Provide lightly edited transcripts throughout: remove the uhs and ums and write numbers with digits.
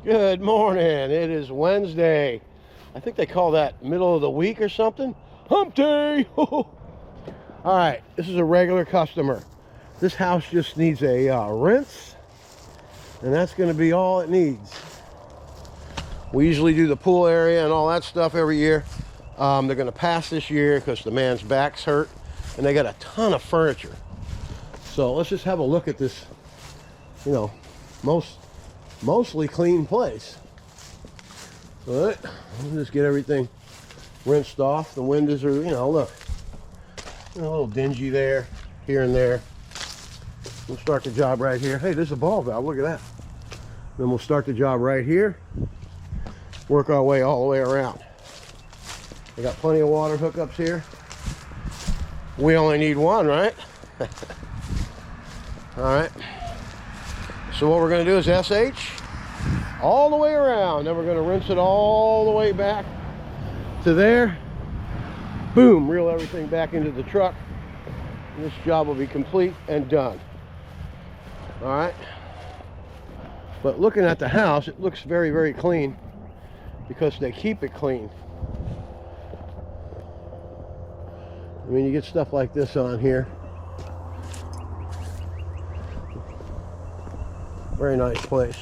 Good morning. It is Wednesday. I think they call that middle of the week or something. Hump day. All right, this is a regular customer. This house just needs a rinse, and that's going to be all it needs. We usually do the pool area and all that stuff every year. They're going to pass this year because the man's back's hurt, and they got a ton of furniture. So let's just have a look at this, mostly clean place. All right, let's just get everything rinsed off. The windows are, look, a little dingy there, here and there. We'll start the job right here. Hey, there's a ball valve, look at that. Then we'll start the job right here, work our way all the way around. We got plenty of water hookups here. We only need one, right? All right. So what we're going to do is SH all the way around. Then we're going to rinse it all the way back to there. Boom, reel everything back into the truck. And this job will be complete and done. All right. But looking at the house, it looks very, very clean because they keep it clean. I mean, you get stuff like this on here. Very nice place.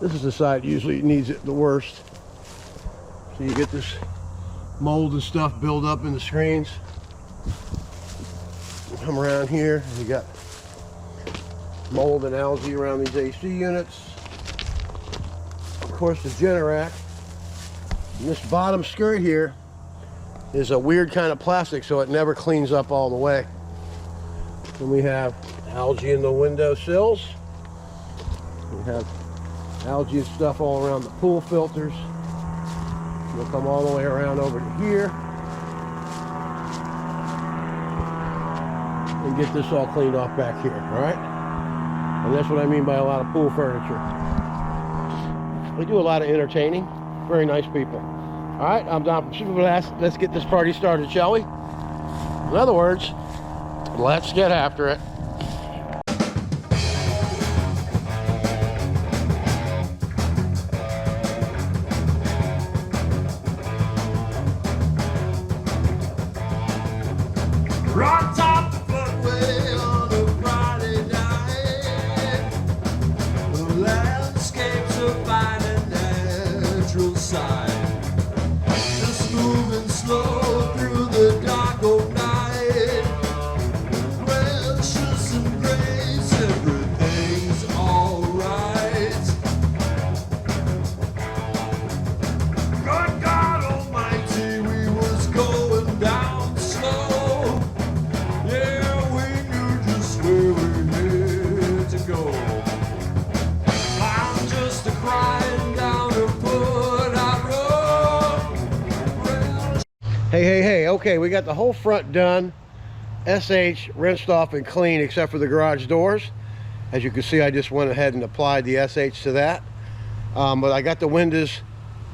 This is the side usually needs it the worst. So you get this mold and stuff build up in the screens. You come around here, and you got mold and algae around these AC units. Of course, the Generac. And this bottom skirt here is a weird kind of plastic, so it never cleans up all the way. And we have algae in the window sills. We have algae and stuff all around the pool filters. We'll come all the way around over to here and get this all cleaned off back here, all right? And that's what I mean by a lot of pool furniture. We do a lot of entertaining. Very nice people. All right, I'm Don from Super Blast. Let's get this party started, shall we? In other words, let's get after it. Right top the footway on a Friday night. The landscape's a fine and natural sight. Just moving slow through the dark old night. Precious and grace, everything's alright. Good God Almighty, we was going down slow. Yeah, we knew just where we had to go. I'm just a crying down a put out road. Hey, okay, we got the whole front done. SH rinsed off and clean except for the garage doors. As you can see, I just went ahead and applied the SH to that. But I got the windows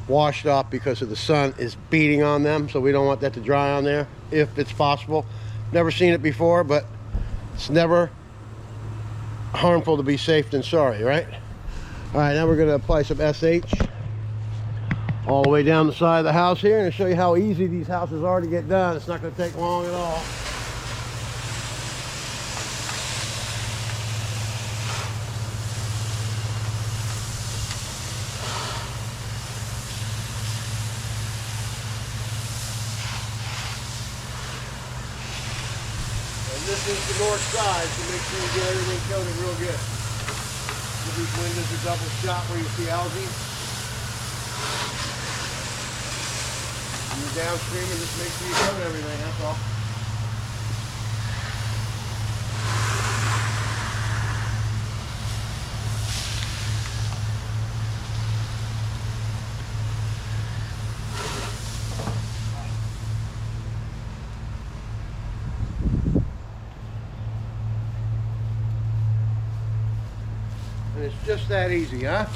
washed off because of the sun is beating on them, so we don't want that to dry on there if it's possible. Never seen it before, but it's never harmful to be safe than sorry, right? All right, now we're going to apply some SH all the way down the side of the house here and show you how easy these houses are to get done. It's not going to take long at all. And this is the north side, so make sure you get everything coated real good. These windows are double shot where you see algae. And you're downstream and just make sure you coat everything, that's all. And it's just that easy, huh?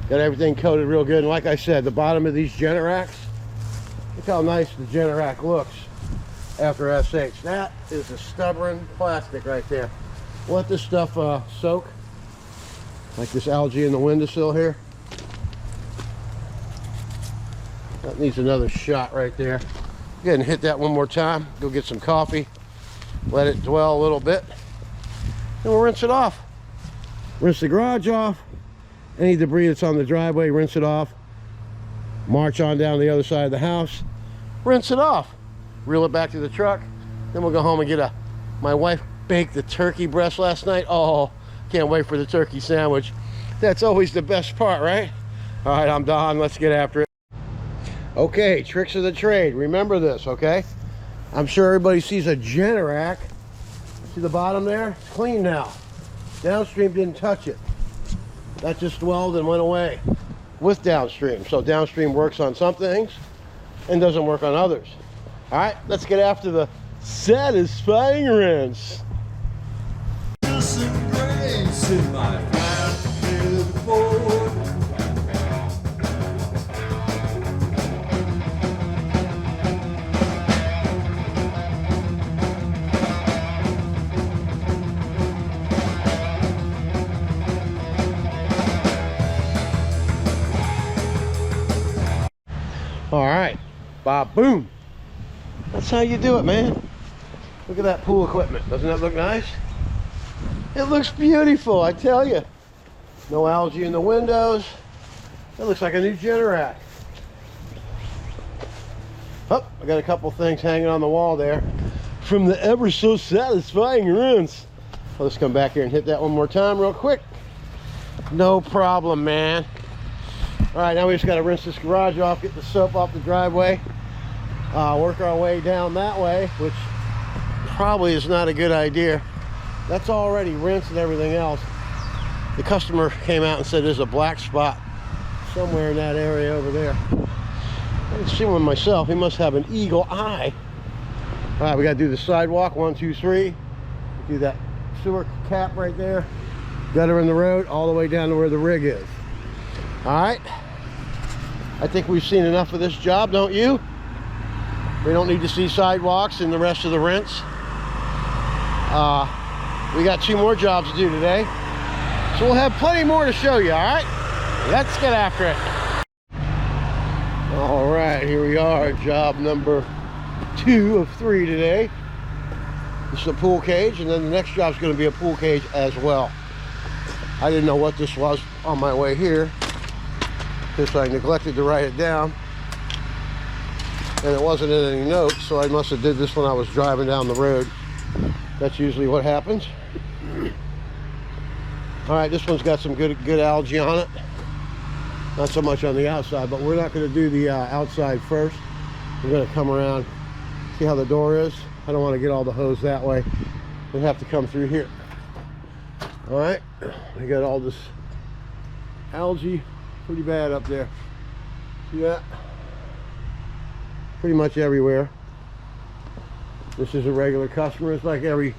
Got everything coated real good. And like I said, the bottom of these Generacs, look how nice the Generac looks. after SH. That is a stubborn plastic right there. Let this stuff soak, like this algae in the windowsill here. That needs another shot right there. Go ahead and hit that one more time. Go get some coffee. Let it dwell a little bit. And we'll rinse it off. Rinse the garage off. Any debris that's on the driveway, rinse it off. March on down the other side of the house. Rinse it off. Reel it back to the truck. Then we'll go home and get my wife baked the turkey breast last night. Oh, can't wait for the turkey sandwich. That's always the best part, right? All right, I'm Don. Let's get after it. Okay, tricks of the trade. Remember this, okay? I'm sure everybody sees a Generac. See the bottom there? It's clean now. Downstream didn't touch it. That just swelled and went away with downstream. So downstream works on some things and doesn't work on others. All right, let's get after the satisfying rinse. Some grace in my fat Ford. All right, Bob, boom. That's how you do it, man. Look at that pool equipment. Doesn't that look nice? It looks beautiful, I tell you. No algae in the windows. It looks like a new Generac. Oh, I got a couple things hanging on the wall there from the ever so satisfying rinse. Let's come back here and hit that one more time real quick. No problem, man. All right, now we just got to rinse this garage off, get the soap off the driveway, work our way down that way, which probably is not a good idea. That's already rinsed and everything else. The customer came out and said there's a black spot somewhere in that area over there. I didn't see one myself. He must have an eagle eye. All right, we got to do the sidewalk. 1, 2, 3. Do that sewer cap right there. Gutter in the road all the way down to where the rig is. All right, I think we've seen enough of this job, don't you? We don't need to see sidewalks and the rest of the rinse. We got 2 more jobs to do today, so we'll have plenty more to show you. All right, let's get after it. All right, here we are, job number 2 of 3 today. This is a pool cage, and then the next job is going to be a pool cage as well. I didn't know what this was on my way here, because I neglected to write it down, and it wasn't in any notes, so I must have did this when I was driving down the road. That's usually what happens. All right, this one's got some good algae on it. Not so much on the outside, but we're not going to do the outside first. We're going to come around, see how the door is. I don't want to get all the hose that way. We have to come through here. All right, we got all this algae pretty bad up there. See that? Pretty much everywhere. This is a regular customer. It's like every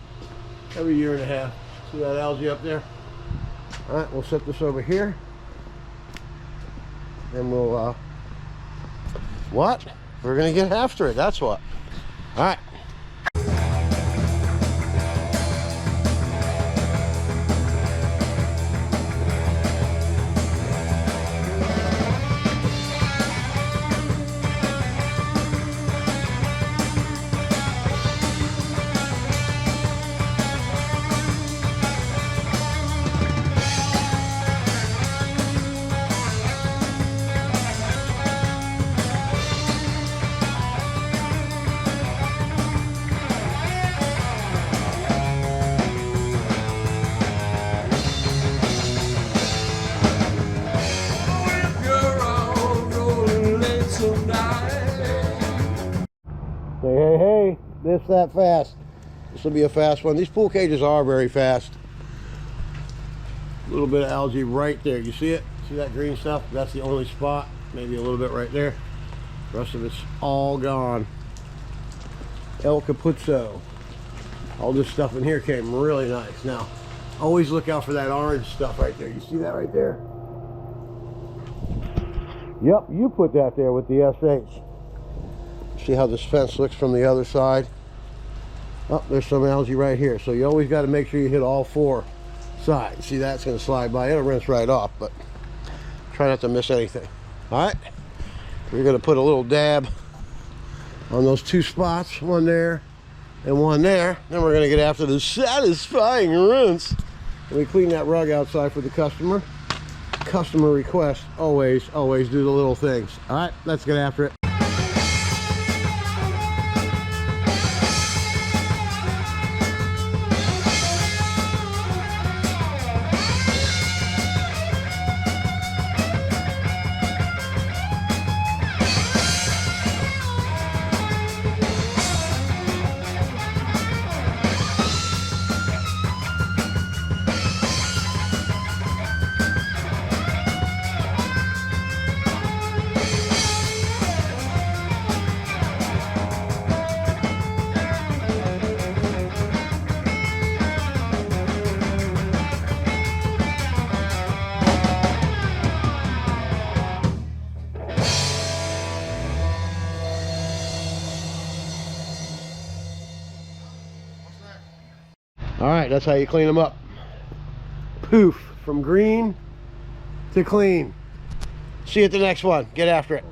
year and a half. See that algae up there? All right, we'll set this over here, and we'll what? We're gonna get after it. That's what. All right. Hey, this that fast. This will be a fast one. These pool cages are very fast. A little bit of algae right there. You see it? See that green stuff? That's the only spot. Maybe a little bit right there. The rest of it's all gone. El Capuzzo. All this stuff in here came really nice. Now, always look out for that orange stuff right there. You see that right there? Yep, you put that there with the SH. See how this fence looks from the other side? Oh, there's some algae right here. So you always got to make sure you hit all 4 sides. See, that's going to slide by. It'll rinse right off, but try not to miss anything. All right. We're going to put a little dab on those 2 spots, one there and one there. Then we're going to get after the satisfying rinse. And we clean that rug outside for the customer. Customer request, always do the little things. All right, let's get after it. All right, that's how you clean them up. Poof, from green to clean. See you at the next one. Get after it.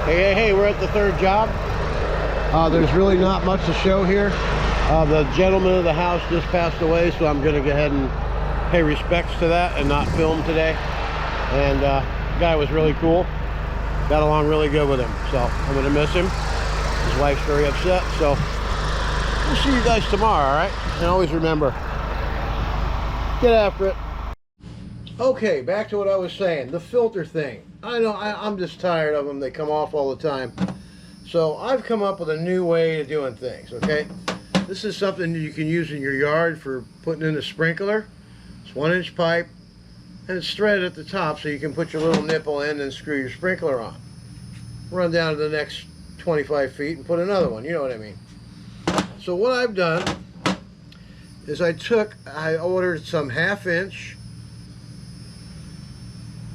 Hey, we're at the 3rd job. There's really not much to show here. The gentleman of the house just passed away, so I'm gonna go ahead and pay respects to that and not film today. And the guy was really cool. Got along really good with him, so I'm gonna miss him. His wife's very upset, so we'll see you guys tomorrow, all right? And always remember, get after it. Okay, back to what I was saying, the filter thing. I know, I'm just tired of them. They come off all the time. So I've come up with a new way of doing things, okay? This is something you can use in your yard for putting in a sprinkler. It's 1-inch pipe, and it's threaded at the top so you can put your little nipple in and screw your sprinkler on. Run down to the next 25 feet and put another one, you know what I mean. So what I've done is I ordered some 1/2-inch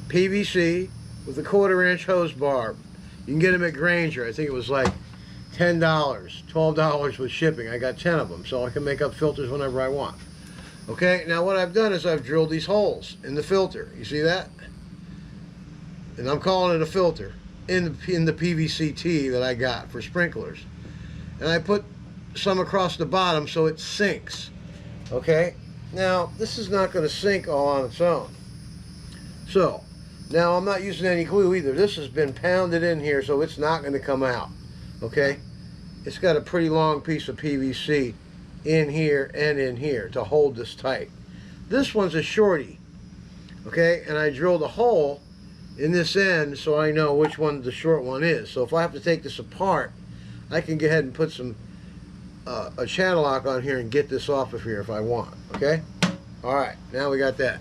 PVC with a 1/4-inch hose barb. You can get them at Granger. I think it was like $10, $12 with shipping. I got 10 of them, so I can make up filters whenever I want. Okay, now what I've done is I've drilled these holes in the filter. You see that? And I'm calling it a filter in the PVC-T that I got for sprinklers. And I put some across the bottom so it sinks. Okay, now this is not going to sink all on its own. So now I'm not using any glue either. This has been pounded in here, so it's not going to come out. Okay, it's got a pretty long piece of PVC in here and in here to hold this tight. This one's a shorty. Okay, and I drilled a hole in this end so I know which one the short one is. So if I have to take this apart, I can go ahead and put some a channel lock on here and get this off of here if I want. Okay, all right, now we got that.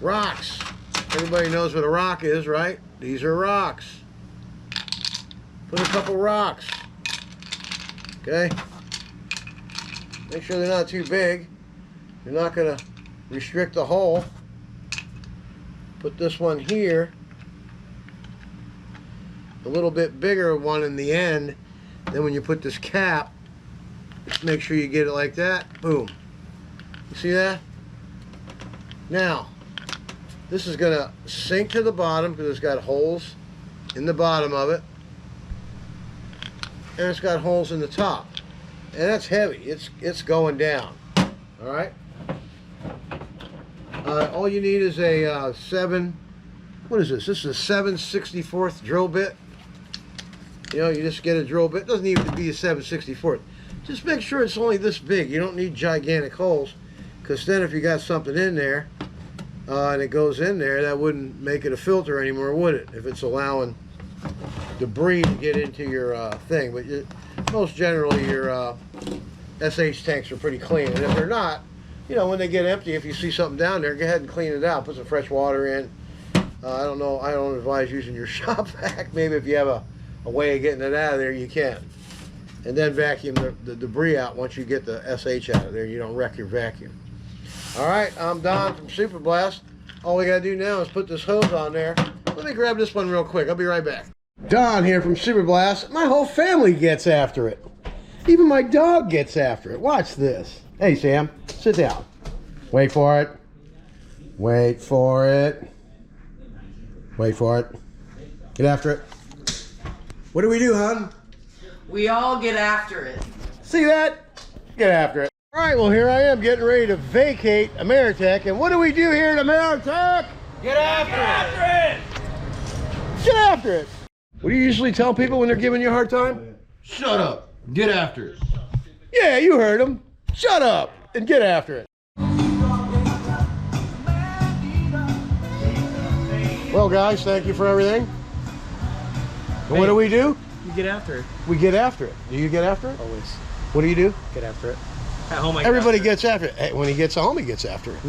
Rocks. Everybody knows what a rock is, right? These are rocks. Put a couple rocks. Okay, make sure they're not too big. You're not going to restrict the hole. Put this one here, a little bit bigger one in the end. Then when you put this cap, just make sure you get it like that. Boom. You see that? Now, this is going to sink to the bottom because it's got holes in the bottom of it. And it's got holes in the top. And that's heavy. It's going down. All right? All you need is a what is this? This is a 7/64 drill bit. You know, you just get a drill bit. It doesn't even be a 7/64. Just make sure it's only this big. You don't need gigantic holes, because then if you got something in there and it goes in there, that wouldn't make it a filter anymore, would it? If it's allowing debris to get into your thing. But most generally your SH tanks are pretty clean, and if they're not, you know, when they get empty, if you see something down there, go ahead and clean it out. Put some fresh water in. I don't know. I don't advise using your shop vac. Maybe if you have a way of getting it out of there, you can. And then vacuum the debris out once you get the SH out of there. You don't wreck your vacuum. All right, I'm Don from Super Blast. All we got to do now is put this hose on there. Let me grab this one real quick. I'll be right back. Don here from Super Blast. My whole family gets after it. Even my dog gets after it. Watch this. Hey, Sam, sit down. Wait for it. Wait for it. Wait for it. Get after it. What do we do, hon? We all get after it. See that? Get after it. All right, well, here I am getting ready to vacate Ameritech. And what do we do here at Ameritech? Get after it! Get after it. What do you usually tell people when they're giving you a hard time? Shut up. Get after it. Yeah, you heard them. Shut up and get after it. Well, guys, thank you for everything. And what do we do? You get after it. We get after it. Do you get after it? Always. What do you do? Get after it. At home, I Everybody get gets after it. Hey, when he gets home, he gets after it.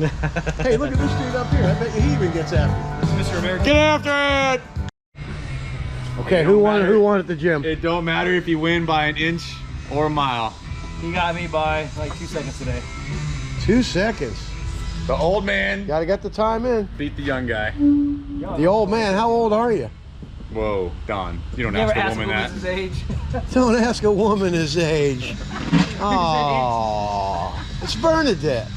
Hey, look at this dude up here. I bet you he even gets after it. Mr. America. Get after it! Okay, who won at the gym? It don't matter if you win by an inch or a mile. He got me by like 2 seconds today. 2 seconds. The old man Gotta get the time in. beat the young guy. The old man, how old are you? Whoa, Don, you don't You ever ask a ask woman that. his age? Don't ask a woman his age. Oh, it's Bernadette.